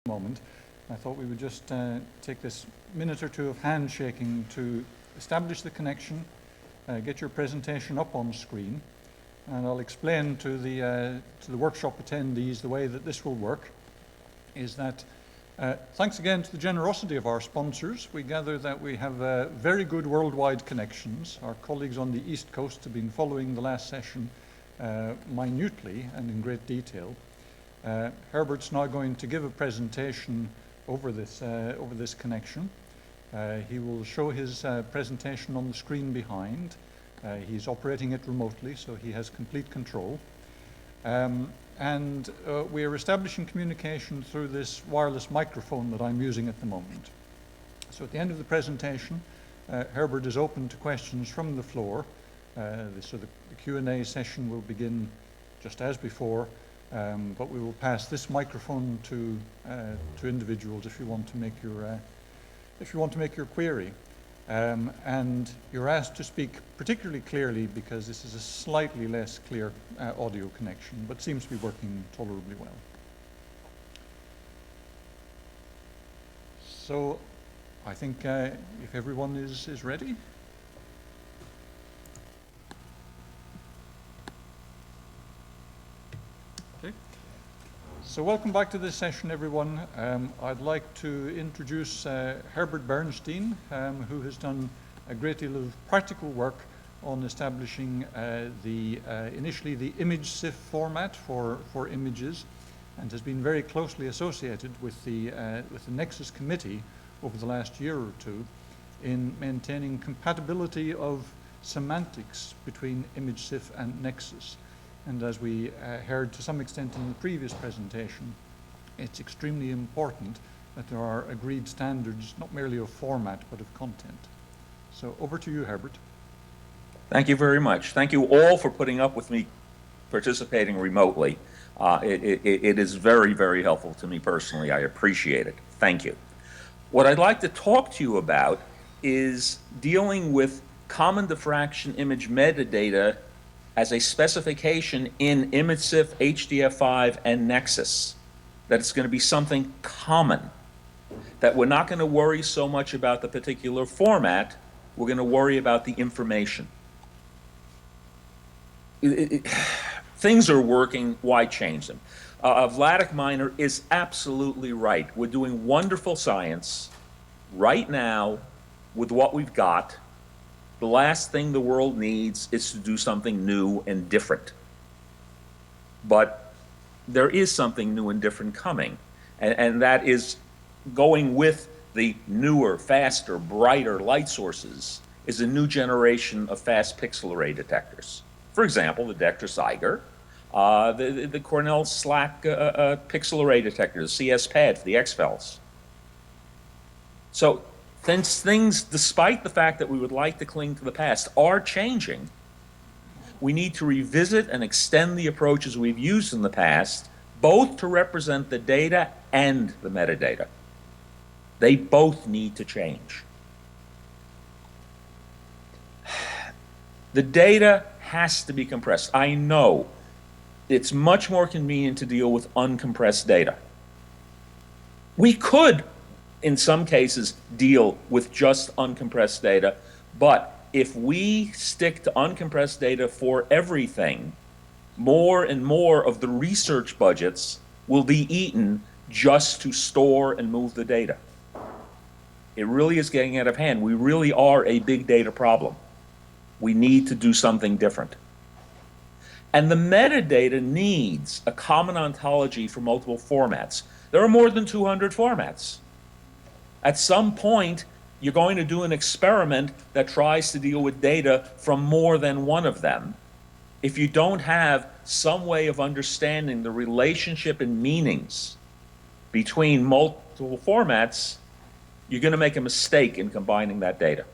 moment. I thought we would just take this minute or two of handshaking to establish the connection, get your presentation up on screen, and I'll explain to the workshop attendees the way that this will work. Is that thanks again to the generosity of our sponsors, we gather that we have very good worldwide connections. Our colleagues on the East Coast have been following the last session minutely and in great detail. Herbert's now going to give a presentation over this connection. He will show his presentation on the screen behind. He's operating it remotely, so he has complete control. And we are establishing communication through this wireless microphone that I'm using at the moment. So at the end of the presentation, Herbert is open to questions from the floor. So the Q&A session will begin just as before. But we will pass this microphone to individuals if you want to make your query, and you're asked to speak particularly clearly because this is a slightly less clear audio connection, but seems to be working tolerably well. So I think if everyone is ready. So welcome back to this session, everyone. I'd like to introduce Herbert Bernstein, who has done a great deal of practical work on establishing initially the imgCIF format for images, and has been very closely associated with the NeXus committee over the last year or two in maintaining compatibility of semantics between imgCIF and NeXus. And as we heard to some extent in the previous presentation, it's extremely important that there are agreed standards, not merely of format, but of content. So over to you, Herbert. Thank you very much. Thank you all for putting up with me participating remotely. It is very, very helpful to me personally. I appreciate it. Thank you. What I'd like to talk to you about is dealing with common diffraction image metadata as a specification in imgCIF, HDF5 and NeXus, that it's going to be something common, that we're not going to worry so much about the particular format, we're going to worry about the information. Things are working, why change them? Vladek Miner is absolutely right. We're doing wonderful science right now with what we've got. The last thing the world needs is to do something new and different. But there is something new and different coming, and that is going with the newer, faster, brighter light sources is a new generation of fast pixel array detectors. For example, the Dector-Zeiger, the Cornell SLAC pixel array detectors, CS-PAD for the XFELs. So since things, despite the fact that we would like to cling to the past, are changing, we need to revisit and extend the approaches we've used in the past, both to represent the data and the metadata. They both need to change. The data has to be compressed. I know it's much more convenient to deal with uncompressed data. We could, in some cases, deal with just uncompressed data, but if we stick to uncompressed data for everything, more and more of the research budgets will be eaten just to store and move the data. It really is getting out of hand. We really are a big data problem. We need to do something different. And the metadata needs a common ontology for multiple formats. There are more than 200 formats. At some point, you're going to do an experiment that tries to deal with data from more than one of them. If you don't have some way of understanding the relationship and meanings between multiple formats, you're going to make a mistake in combining that data.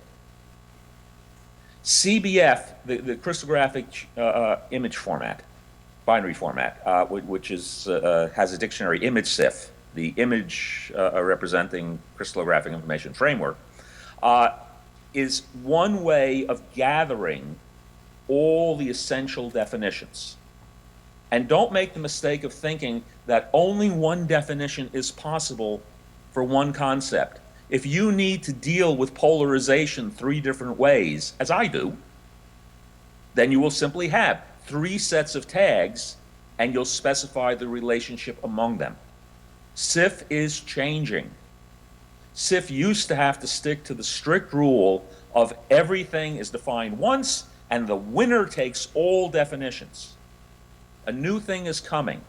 CBF, the crystallographic image format, binary format, which is, has a dictionary, imgCIF, the image representing crystallographic information framework, is one way of gathering all the essential definitions. And don't make the mistake of thinking that only one definition is possible for one concept. If you need to deal with polarization 3 different ways, as I do, then you will simply have 3 sets of tags and you'll specify the relationship among them. CIF is changing. CIF used to have to stick to the strict rule of everything is defined once and the winner takes all definitions. A new thing is coming.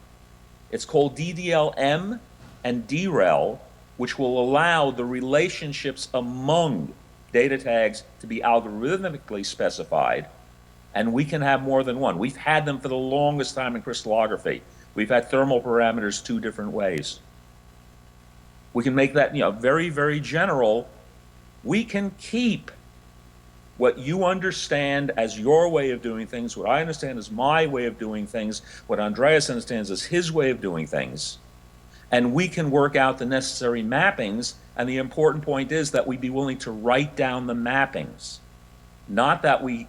It's called DDLM and DREL, which will allow the relationships among data tags to be algorithmically specified, and we can have more than one. We've had them for the longest time in crystallography. We've had thermal parameters 2 different ways. We can make that, very, very general. We can keep what you understand as your way of doing things, what I understand as my way of doing things, what Andreas understands as his way of doing things, and we can work out the necessary mappings, and the important point is that we be willing to write down the mappings, not that we,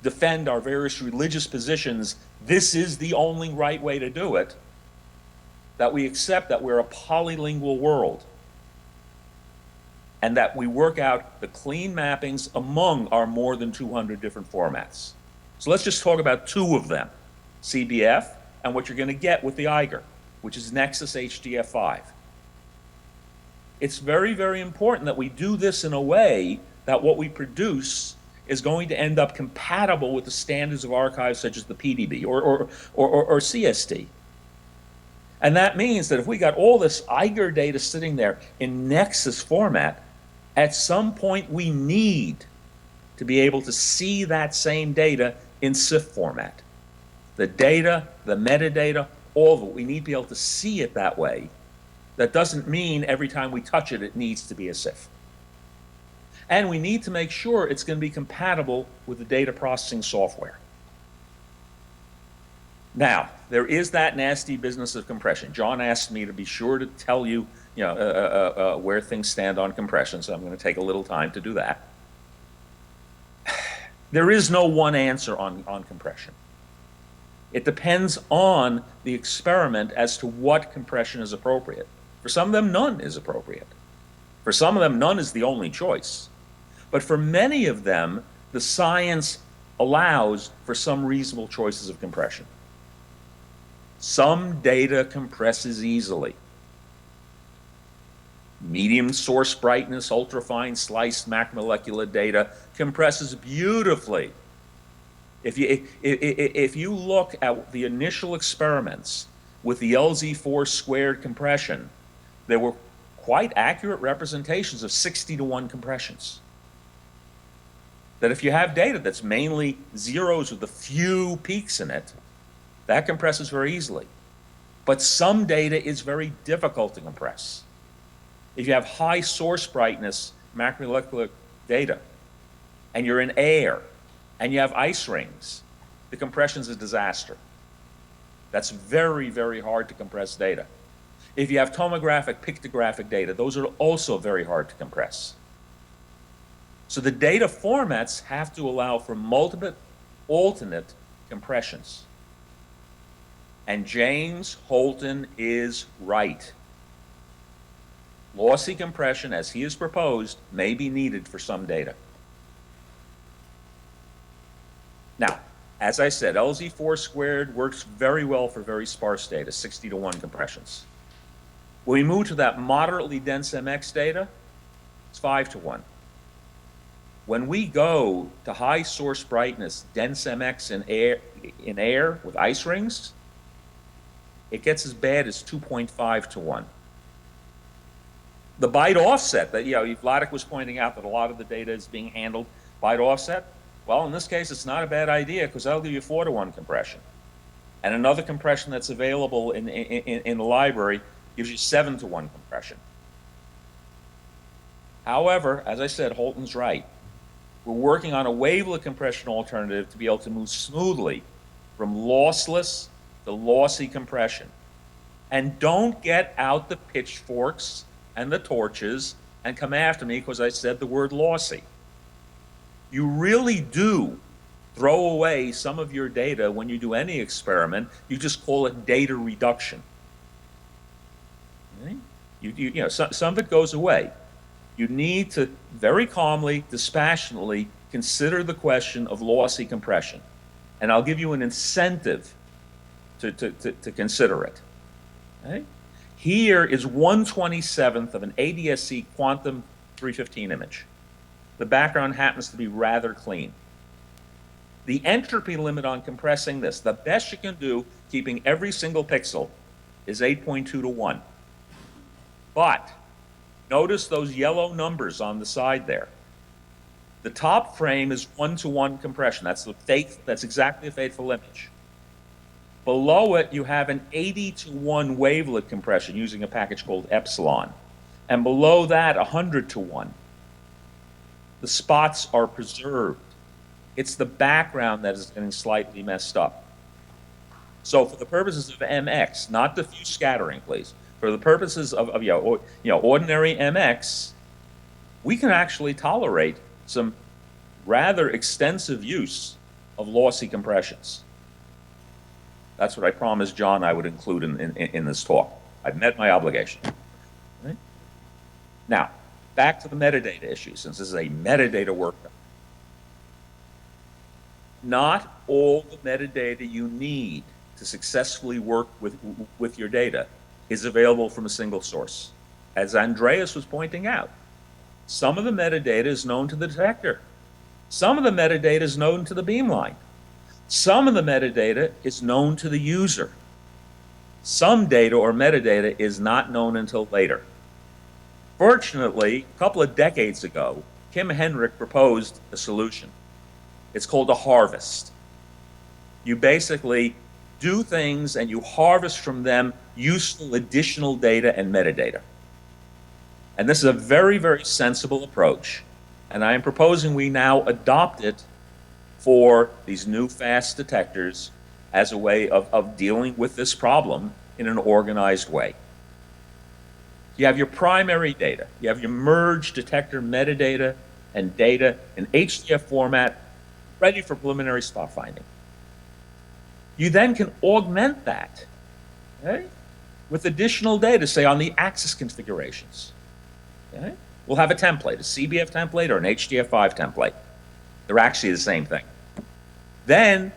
defend our various religious positions, this is the only right way to do it, that we accept that we're a polylingual world, and that we work out the clean mappings among our more than 200 different formats. So let's just talk about 2 of them, CBF and what you're going to get with the Eiger, which is NeXus HDF5. It's very, very important that we do this in a way that what we produce is going to end up compatible with the standards of archives such as the PDB or CST. And that means that if we got all this Eiger data sitting there in NeXus format, at some point we need to be able to see that same data in CIF format. The data, the metadata, all of it, we need to be able to see it that way. That doesn't mean every time we touch it, it needs to be a CIF. And we need to make sure it's going to be compatible with the data processing software. Now, there is that nasty business of compression. John asked me to be sure to tell you, where things stand on compression, so I'm going to take a little time to do that. There is no one answer on compression. It depends on the experiment as to what compression is appropriate. For some of them, none is appropriate. For some of them, none is the only choice. But for many of them, the science allows for some reasonable choices of compression. Some data compresses easily. Medium source brightness, ultrafine sliced macromolecular data compresses beautifully. If you look at the initial experiments with the LZ4 squared compression, there were quite accurate representations of 60-to-1 compressions. That if you have data that's mainly zeros with a few peaks in it, that compresses very easily. But some data is very difficult to compress. If you have high source brightness macromolecular data, and you're in air, and you have ice rings, the compression's a disaster. That's very, very hard to compress data. If you have tomographic, pictographic data, those are also very hard to compress. So the data formats have to allow for multiple alternate compressions. And James Holton is right. Lossy compression, as he has proposed, may be needed for some data. Now, as I said, LZ4 squared works very well for very sparse data, 60-to-1 compressions. When we move to that moderately dense MX data, it's 5-to-1. When we go to high source brightness, dense MX in air with ice rings, it gets as bad as 2.5-to-1. The byte offset that, Vladik was pointing out that a lot of the data is being handled byte offset. Well, in this case, it's not a bad idea because that'll give you 4-to-1 compression. And another compression that's available in the library gives you 7-to-1 compression. However, as I said, Holton's right. We're working on a wavelet compression alternative to be able to move smoothly from lossless to lossy compression. And don't get out the pitchforks and the torches and come after me because I said the word lossy. You really do throw away some of your data when you do any experiment. You just call it data reduction. Okay? You know, some of it goes away. You need to very calmly, dispassionately consider the question of lossy compression. And I'll give you an incentive to consider it. Okay? Here is 1/27th of an ADS-C quantum 315 image. The background happens to be rather clean. The entropy limit on compressing this, the best you can do, keeping every single pixel, is 8.2 to 1. But notice those yellow numbers on the side there. The top frame is 1-to-1 compression. That's exactly a faithful image. Below it, you have an 80-to-1 wavelet compression using a package called epsilon. And below that, 100-to-1. The spots are preserved. It's the background that is getting slightly messed up. So for the purposes of MX, not diffuse scattering, please. For the purposes of ordinary MX, we can actually tolerate some rather extensive use of lossy compressions. That's what I promised John I would include in this talk. I've met my obligation. Right? Now, back to the metadata issue, since this is a metadata workshop. Not all the metadata you need to successfully work with your data is available from a single source. As Andreas was pointing out, some of the metadata is known to the detector. Some of the metadata is known to the beamline. Some of the metadata is known to the user. Some data or metadata is not known until later. Fortunately, a couple of decades ago, Kim Henrik proposed a solution. It's called a harvest. You basically do things and you harvest from them useful additional data and metadata. And this is a very, very sensible approach. And I am proposing we now adopt it for these new fast detectors as a way of dealing with this problem in an organized way. You have your primary data. You have your merged detector metadata and data in HDF format ready for preliminary spot finding. You then can augment that, okay, with additional data, say on the axis configurations. Okay? We'll have a template, a CBF template or an HDF5 template. They're actually the same thing. Then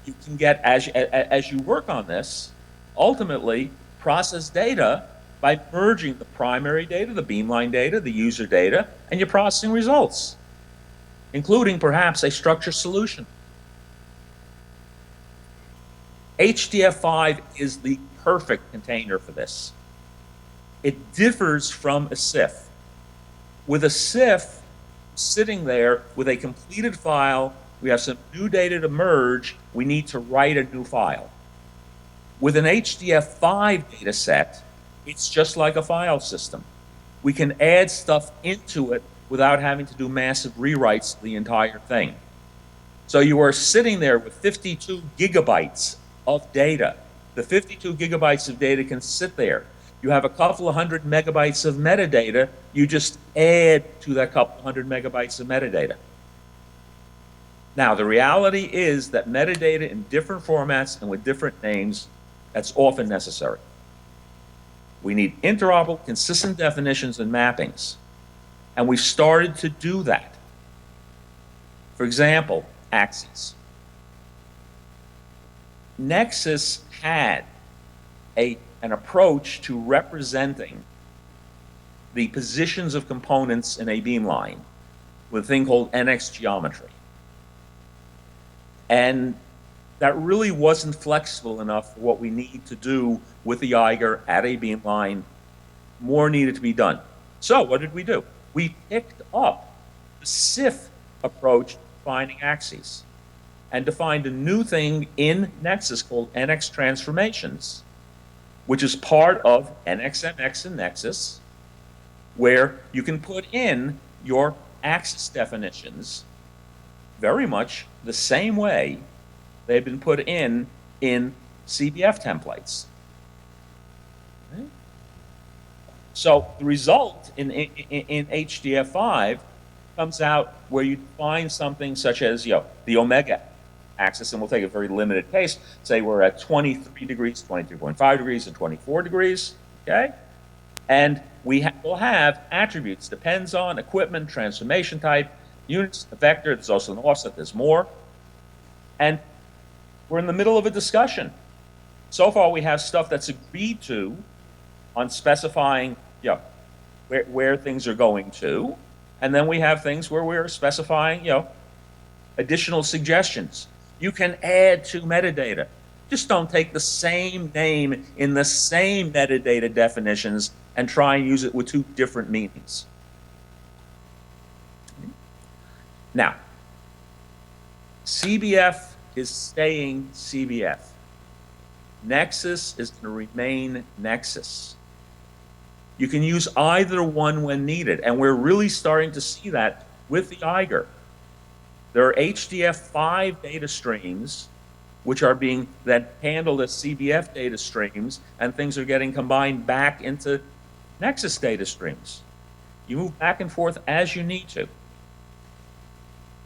you can get, as you work on this, ultimately process data by merging the primary data, the beamline data, the user data, and you're processing results, including perhaps a structure solution. HDF5 is the perfect container for this. It differs from a CIF. With a CIF sitting there with a completed file, we have some new data to merge, we need to write a new file. With an HDF5 data set, it's just like a file system. We can add stuff into it without having to do massive rewrites to the entire thing. So you are sitting there with 52 gigabytes of data. The 52 gigabytes of data can sit there. You have a couple of hundred megabytes of metadata. You just add to that couple of hundred megabytes of metadata. Now, the reality is that metadata in different formats and with different names, that's often necessary. We need interoperable, consistent definitions and mappings. And we've started to do that. For example, axes. NeXus had an approach to representing the positions of components in a beamline with a thing called NX geometry. And that really wasn't flexible enough for what we need to do with the Eiger at a beamline. More needed to be done. So what did we do? We picked up the CIF approach to finding axes and defined a new thing in NeXus called NX transformations, which is part of NXMX and NeXus, where you can put in your axis definitions very much the same way they've been put in CBF templates. Okay. So the result in HDF5 comes out where you find something such as the omega axis, and we'll take a very limited case. Say we're at 23 degrees, 23.5 degrees, and 24 degrees. Okay. And we will have attributes, depends on, equipment, transformation type, units, a vector, there's also an offset, there's more. And we're in the middle of a discussion. So far we have stuff that's agreed to on specifying, you know, where things are going to. And then we have things where we're specifying, you know, additional suggestions. You can add to metadata. Just don't take the same name in the same metadata definitions and try and use it with two different meanings. Now, CBF is staying CBF. NeXus is going to remain NeXus. You can use either one when needed, and we're really starting to see that with the Eiger. There are HDF5 data streams which are being then handled as CBF data streams, and things are getting combined back into NeXus data streams. You move back and forth as you need to.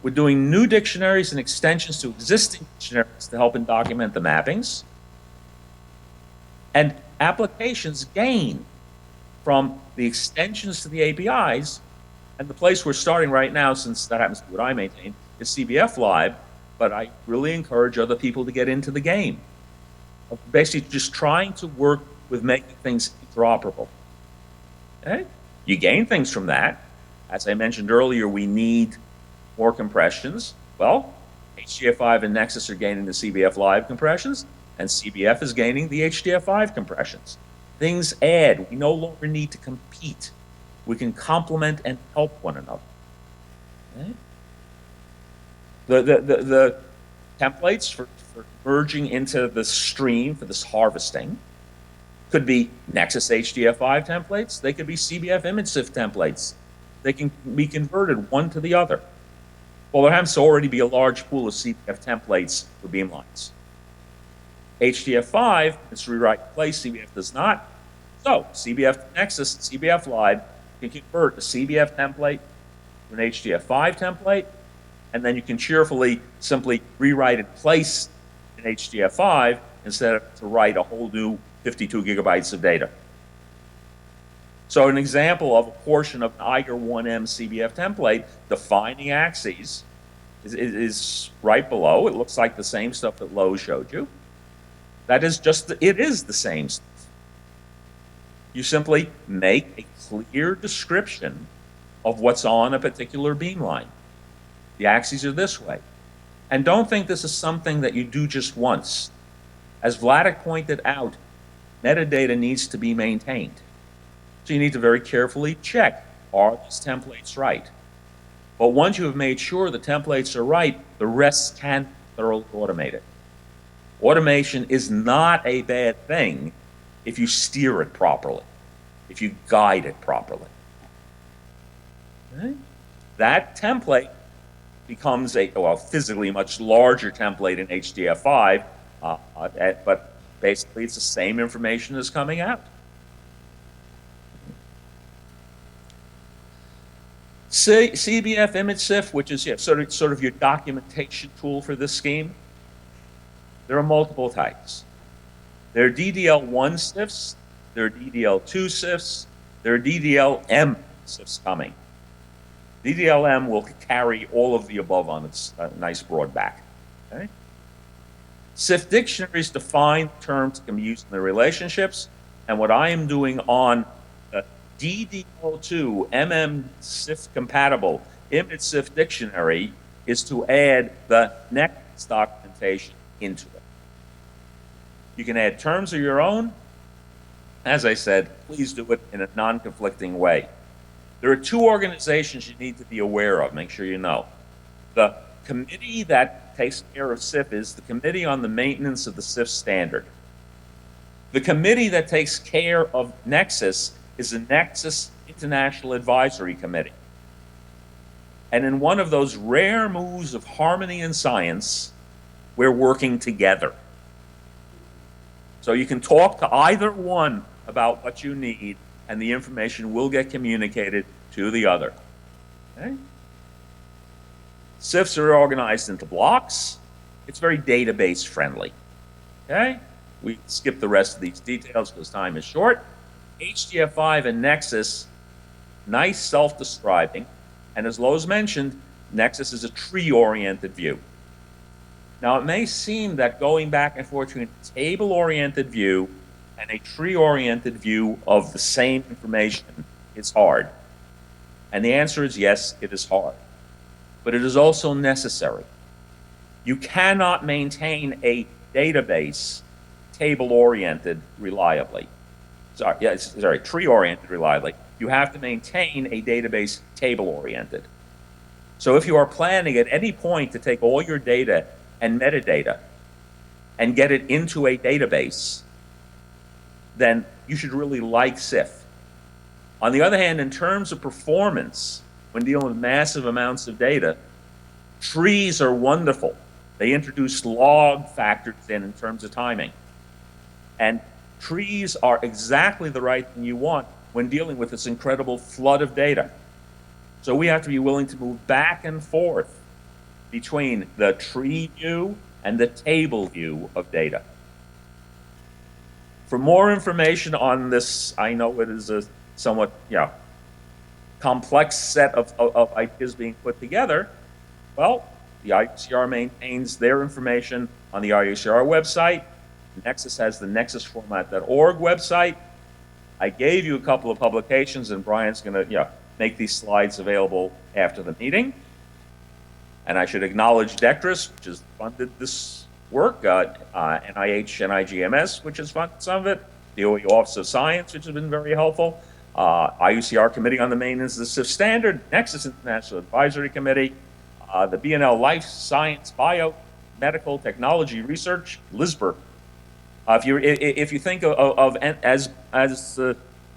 We're doing new dictionaries and extensions to existing dictionaries to help and document the mappings. And applications gain from the extensions to the APIs, and the place we're starting right now, since that happens to be what I maintain, is CBF Live, but I really encourage other people to get into the game. Basically just trying to work with making things interoperable. Okay? You gain things from that. As I mentioned earlier, we need more compressions. Well, HDF5 and NeXus are gaining the CBF Live compressions, and CBF is gaining the HDF5 compressions. Things add. We no longer need to compete. We can complement and help one another. Okay? The templates for merging into the stream for this harvesting could be NeXus HDF5 templates. They could be CBF imgCIF templates. They can be converted one to the other. Well, there happens to already be a large pool of CBF templates for beamlines. HDF5 is rewrite in place, CBF does not. So CBF to NeXus, CBF Live can convert a CBF template to an HDF5 template, and then you can cheerfully simply rewrite in place in HDF5 instead of to write a whole new 52 gigabytes of data. So an example of a portion of an Eiger 1M CBF template defining axes is right below. It looks like the same stuff that Lowe showed you. That is just, it is the same stuff. You simply make a clear description of what's on a particular beamline. The axes are this way. And don't think this is something that you do just once. As Vladek pointed out, metadata needs to be maintained. So you need to very carefully check, are these templates right? But once you have made sure the templates are right, the rest can be thoroughly automated. Automation is not a bad thing if you steer it properly, if you guide it properly. Okay? That template becomes a, well, physically much larger template in HDF5, but basically it's the same information that's coming out. CBF imgCIF, which is sort of your documentation tool for this scheme, there are multiple types. There are DDL1 CIFs, there are DDL2 CIFs, there are DDLM CIFs coming. DDLM will carry all of the above on its nice broad back. Okay? CIF dictionaries define terms that can be used in their relationships, and what I am doing on the DDL2 imgCIF compatible imgCIF dictionary is to add the NeXus documentation into it. You can add terms of your own. As I said, please do it in a non-conflicting way. There are two organizations you need to be aware of, make sure you know. The committee that takes care of CIF is the Committee on the Maintenance of the CIF Standard. The committee that takes care of NeXus is the NeXus International Advisory Committee. And in one of those rare moves of harmony in science, we're working together. So you can talk to either one about what you need, and the information will get communicated to the other. Okay? CIFs are organized into blocks. It's very database friendly. Okay? We skip the rest of these details because time is short. HDF5 and NeXus, nice self-describing, and as Lowe's mentioned, NeXus is a tree-oriented view. Now, it may seem that going back and forth between a table-oriented view and a tree-oriented view of the same information is hard. And the answer is yes, it is hard. But it is also necessary. You cannot maintain a database table-oriented reliably. Sorry, tree-oriented reliably. You have to maintain a database table-oriented. So if you are planning at any point to take all your data and metadata and get it into a database, then you should really like CIF. On the other hand, in terms of performance, when dealing with massive amounts of data, trees are wonderful. They introduce log factors in terms of timing. And trees are exactly the right thing you want when dealing with this incredible flood of data. So we have to be willing to move back and forth between the tree view and the table view of data. For more information on this, I know it is a somewhat complex set of ideas being put together. Well, the IUCR maintains their information on the IUCR website. NeXus has the nexusformat.org website. I gave you a couple of publications, and Brian's going to make these slides available after the meeting. And I should acknowledge DECTRIS, which has funded this work, NIH and IGMS, which has funded some of it, the DOE Office of Science, which has been very helpful, IUCR Committee on the Maintenance of the CIF Standard, NeXus International Advisory Committee, the BNL Life Science Biomedical Technology Research, LISBR. If you think of as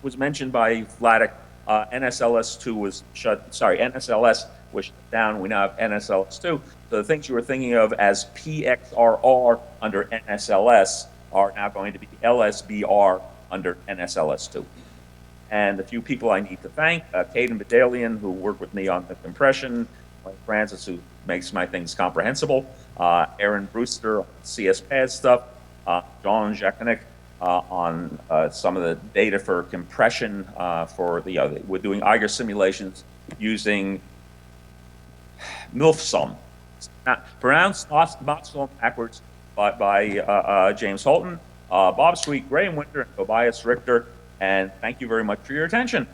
was mentioned by Vladik, NSLS2 was NSLS was shut down. We now have NSLS2. So the things you were thinking of as PXRR under NSLS are now going to be LSBR under NSLS2. And the few people I need to thank, Caden Bedalian, who worked with me on the compression, Mike Francis, who makes my things comprehensible, Aaron Brewster on CS pad stuff, John Jakonik on some of the data for compression for we're doing Eiger simulations using MILFSUM. Pronounced MOTSUM backwards by James Holton, Bob Sweet, Graham Winter, and Tobias Richter. And thank you very much for your attention.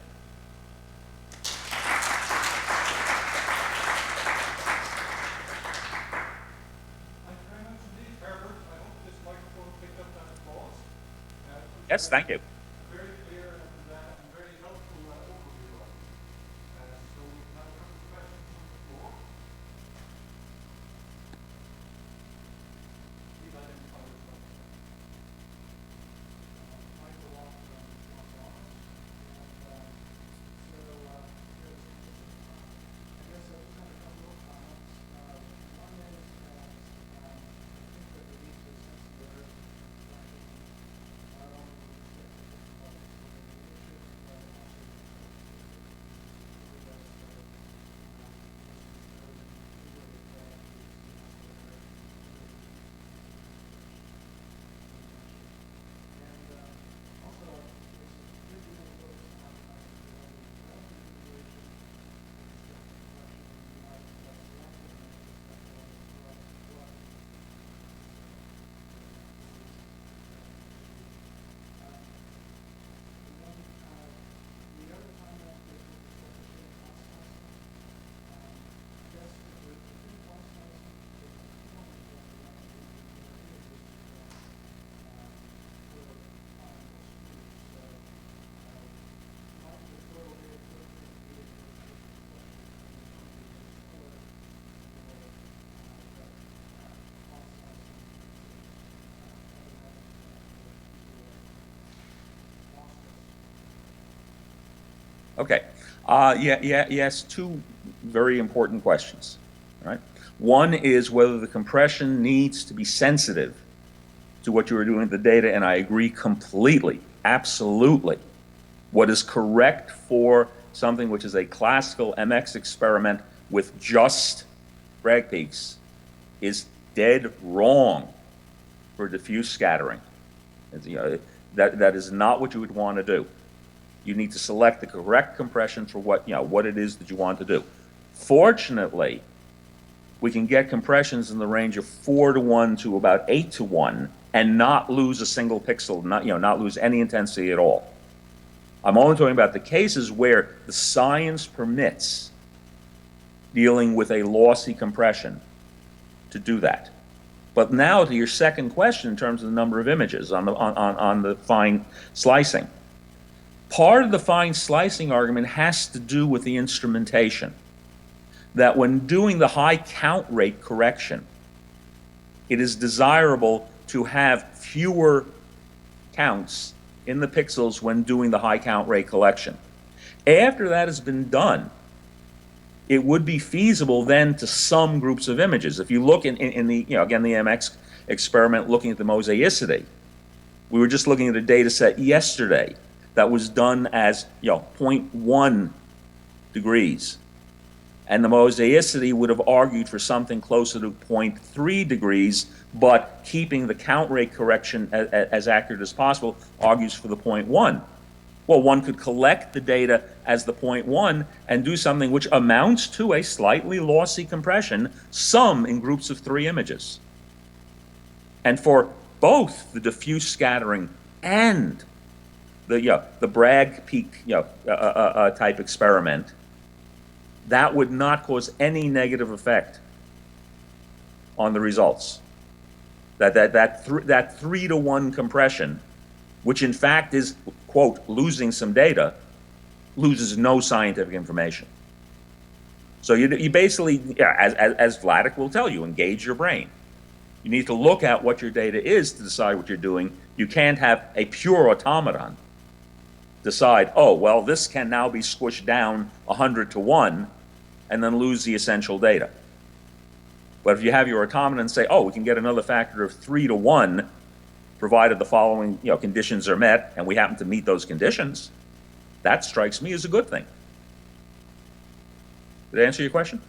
Yes, thank you. Very clear and very helpful overview. So we have a couple of questions on the floor. Please identify yourself. Michael Walker from Thomas. I guess I just have a couple of comments. One is that I think that we need to sense the not only Okay. Yes, two very important questions. All right. One is whether the compression needs to be sensitive to what you are doing with the data, and I agree completely, absolutely. What is correct for something which is a classical MX experiment with just drag peaks is dead wrong for diffuse scattering. That is not what you would want to do. You need to select the correct compression for what, what it is that you want to do. Fortunately, we can get compressions in the range of 4:1 to about 8:1 and not lose a single pixel, not lose any intensity at all. I'm only talking about the cases where the science permits dealing with a lossy compression to do that. But now to your second question in terms of the number of images on the fine slicing. Part of the fine slicing argument has to do with the instrumentation. That when doing the high count rate correction, it is desirable to have fewer counts in the pixels when doing the high count rate collection. After that has been done, it would be feasible then to sum groups of images. If you look in the, again, the MX experiment looking at the mosaicity, we were just looking at a data set yesterday that was done as 0.1 degrees. And the mosaicity would have argued for something closer to 0.3 degrees, but keeping the count rate correction as accurate as possible argues for the 0.1. Well, one could collect the data as the 0.1 and do something which amounts to a slightly lossy compression, sum in groups of 3 images. And for both the diffuse scattering and the Bragg peak type experiment, that would not cause any negative effect on the results. That 3:1 compression, which in fact is, quote, losing some data, loses no scientific information. So you basically, as Vladik will tell you, engage your brain. You need to look at what your data is to decide what you're doing. You can't have a pure automaton decide, oh, well, this can now be squished down 100:1 and then lose the essential data. But if you have your automaton say, oh, we can get another factor of 3:1, provided the following conditions are met, and we happen to meet those conditions, that strikes me as a good thing. Did I answer your question?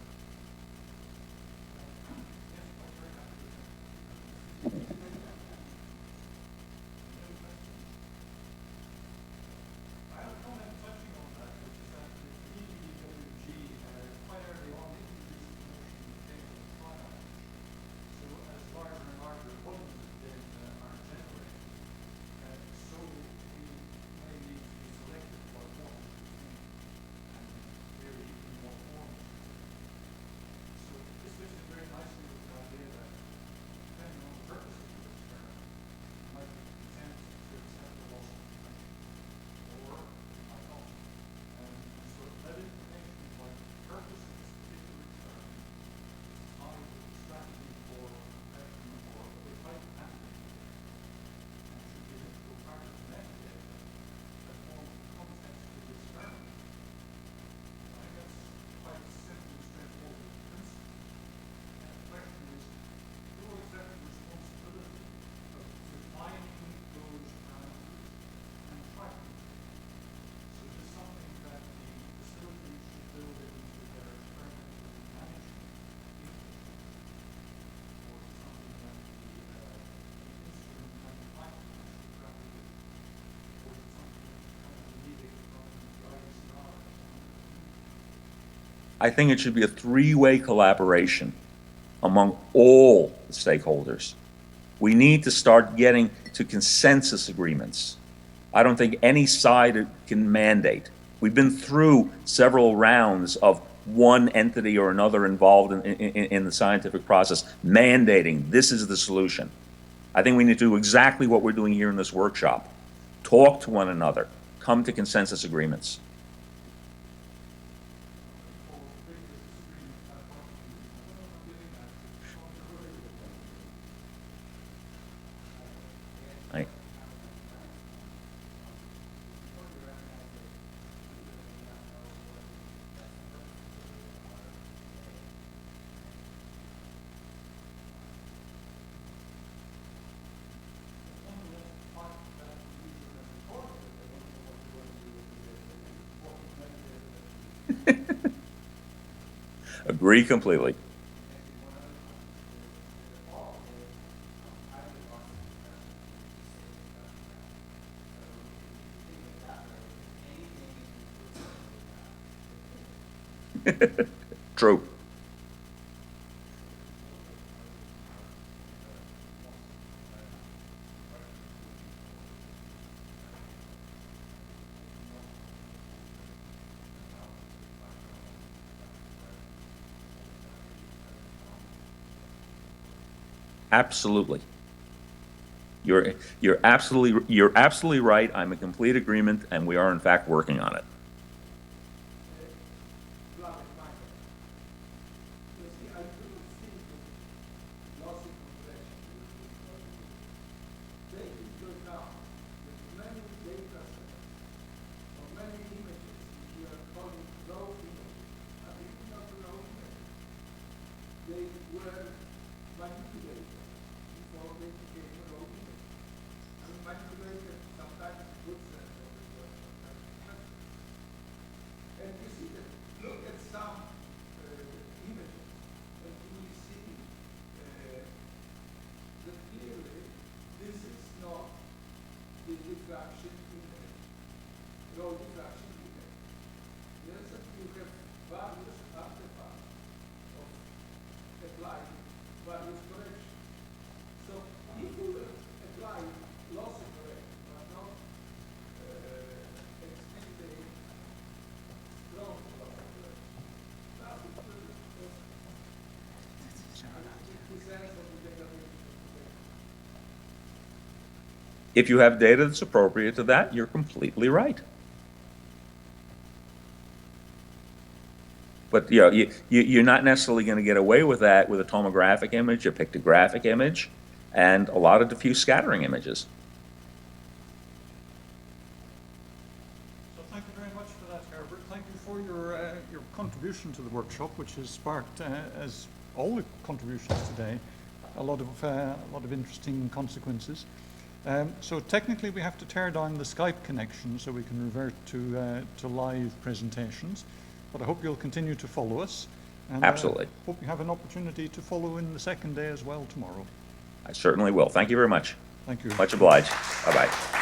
I think it should be a 3-way collaboration among all the stakeholders. We need to start getting to consensus agreements. I don't think any side can mandate. We've been through several rounds of one entity or another involved in the scientific process mandating this is the solution. I think we need to do exactly what we're doing here in this workshop. Talk to one another, come to consensus agreements. Agree completely. True. Absolutely. You're absolutely right. I'm in complete agreement, and we are in fact working on it. Diffraction image, low diffraction image. Yes, you have various artifacts of applying various corrections. So if you apply lossy correction, but not extending strong lossy correction, that is the sense of the data. If you have data that's appropriate to that, you're completely right. But you know, you're not necessarily going to get away with that with a tomographic image, a pictographic image, and a lot of diffuse scattering images. So thank you very much for that, Herbert. Thank you for your contribution to the workshop, which has sparked, as all the contributions today, a lot of interesting consequences. So technically we have to tear down the Skype connection so we can revert to live presentations. But I hope you'll continue to follow us. And Absolutely. hope you have an opportunity to follow in the second day as well tomorrow. I certainly will. Thank you very much. Thank you. Much obliged. Bye-bye.